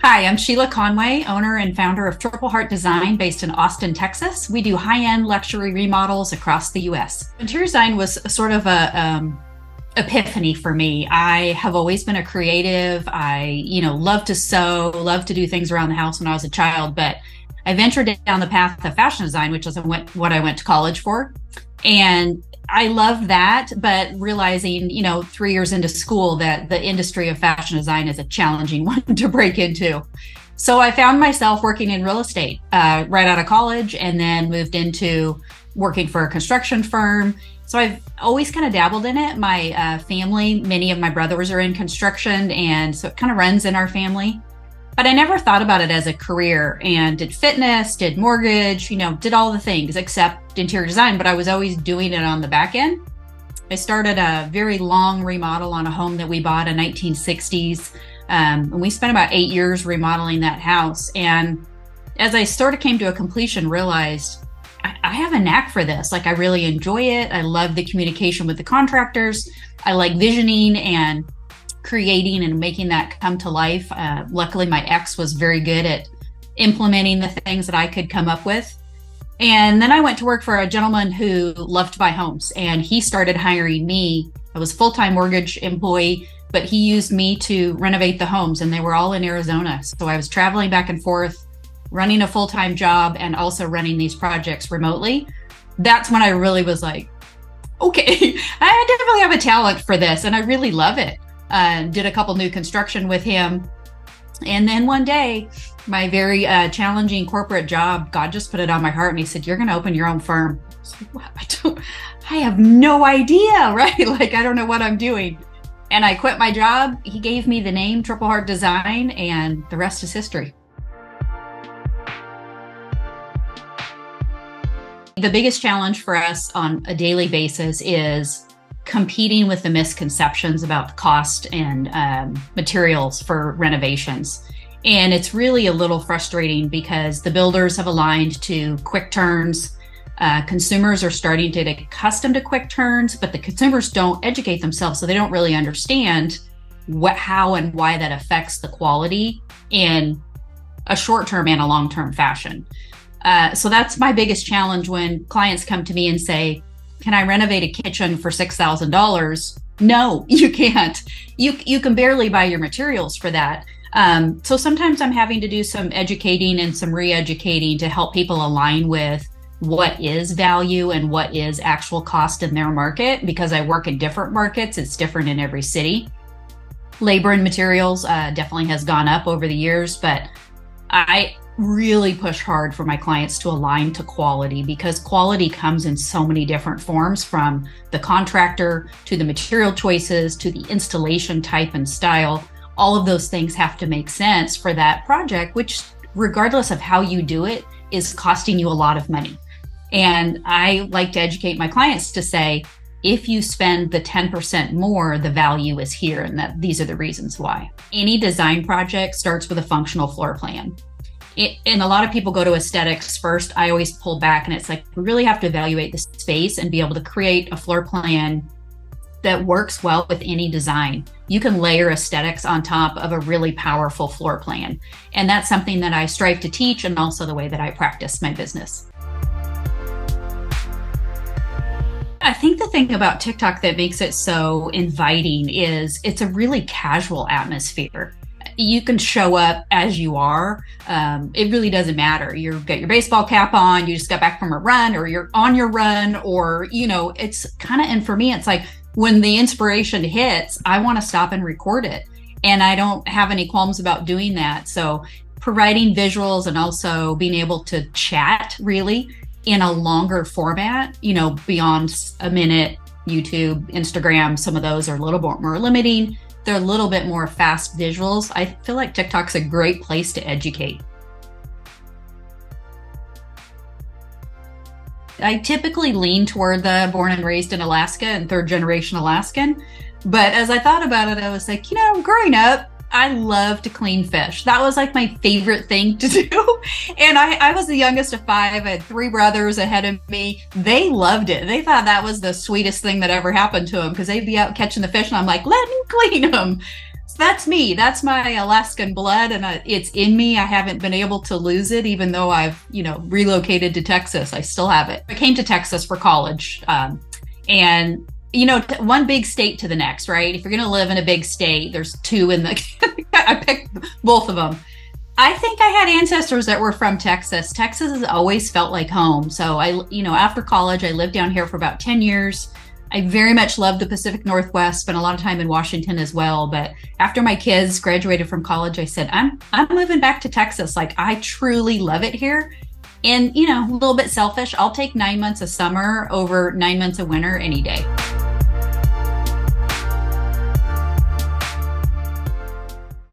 Hi, I'm Shelagh Conway, owner and founder of Triple Heart Design based in Austin, Texas. We do high-end luxury remodels across the US. Interior design was sort of a epiphany for me. I have always been a creative. I, love to sew, love to do things around the house when I was a child, but I ventured down the path of fashion design, which is what I went to college for. And I love that, but realizing, 3 years into school that the industry of fashion design is a challenging one to break into. So I found myself working in real estate right out of college, and then moved into working for a construction firm. So I've always kind of dabbled in it. My family, many of my brothers are in construction, and so it kind of runs in our family. But I never thought about it as a career, and did fitness, did mortgage, did all the things except interior design, but I was always doing it on the back end. I started a very long remodel on a home that we bought in 1960s. And we spent about 8 years remodeling that house. And as I sort of came to a completion, realized I have a knack for this. Like, I really enjoy it. I love the communication with the contractors. I like visioning and creating and making that come to life. Luckily, my ex was very good at implementing the things that I could come up with. And then I went to work for a gentleman who loved to buy homes, and he started hiring me. I was a full-time mortgage employee, but he used me to renovate the homes, and they were all in Arizona. So I was traveling back and forth, running a full-time job and also running these projects remotely. That's when I really was like, okay, I definitely have a talent for this, and I really love it. Did a couple new construction with him. And then one day, my very challenging corporate job, God just put it on my heart, and he said, "You're going to open your own firm." I was like, "What? I have no idea," right? Like, I don't know what I'm doing. And I quit my job. He gave me the name Triple Heart Design, and the rest is history. The biggest challenge for us on a daily basis is competing with the misconceptions about the cost and materials for renovations. And it's really a little frustrating because the builders have aligned to quick turns. Consumers are starting to get accustomed to quick turns, but the consumers don't educate themselves, so they don't really understand how and why that affects the quality in a short-term and a long-term fashion. So that's my biggest challenge when clients come to me and say, "Can I renovate a kitchen for $6,000? No, you can't. You can barely buy your materials for that. So sometimes I'm having to do some educating and some re-educating to help people align with what is value and what is actual cost in their market, because I work in different markets. It's different in every city. Labor and materials definitely has gone up over the years, but I really push hard for my clients to align to quality, because quality comes in so many different forms, from the contractor to the material choices to the installation type and style. All of those things have to make sense for that project, which, regardless of how you do it, is costing you a lot of money. And I like to educate my clients to say, if you spend the 10% more, the value is here, and that these are the reasons why. Any design project starts with a functional floor plan. And a lot of people go to aesthetics first. I always pull back, and it's like, we really have to evaluate the space and be able to create a floor plan that works well with any design. You can layer aesthetics on top of a really powerful floor plan. And that's something that I strive to teach, and also the way that I practice my business. I think the thing about TikTok that makes it so inviting is it's a really casual atmosphere. You can show up as you are. It really doesn't matter. You've got your baseball cap on, you just got back from a run, or you're on your run, or, it's kind of, and for me, it's like when the inspiration hits, I want to stop and record it. And I don't have any qualms about doing that. So providing visuals and also being able to chat really in a longer format, beyond a minute. YouTube, Instagram, some of those are a little bit more limiting. They're a little bit more fast visuals. I feel like TikTok's a great place to educate. I typically lean toward the born and raised in Alaska and third generation Alaskan. But as I thought about it, I was like, growing up, I love to clean fish. That was like my favorite thing to do. And I was the youngest of 5. I had 3 brothers ahead of me. They loved it. They thought that was the sweetest thing that ever happened to them, because they'd be out catching the fish, and I'm like, let me clean them. So that's me. That's my Alaskan blood, and it's in me. I haven't been able to lose it, even though I've, relocated to Texas. I still have it. I came to Texas for college, and one big state to the next, right? If you're going to live in a big state, there's two in the. I picked both of them. I think I had ancestors that were from Texas. Texas has always felt like home. So after college, I lived down here for about 10 years. I very much loved the Pacific Northwest, spent a lot of time in Washington as well. But after my kids graduated from college, I said, I'm moving back to Texas. Like, I truly love it here. And, a little bit selfish, I'll take 9 months of summer over 9 months of winter any day.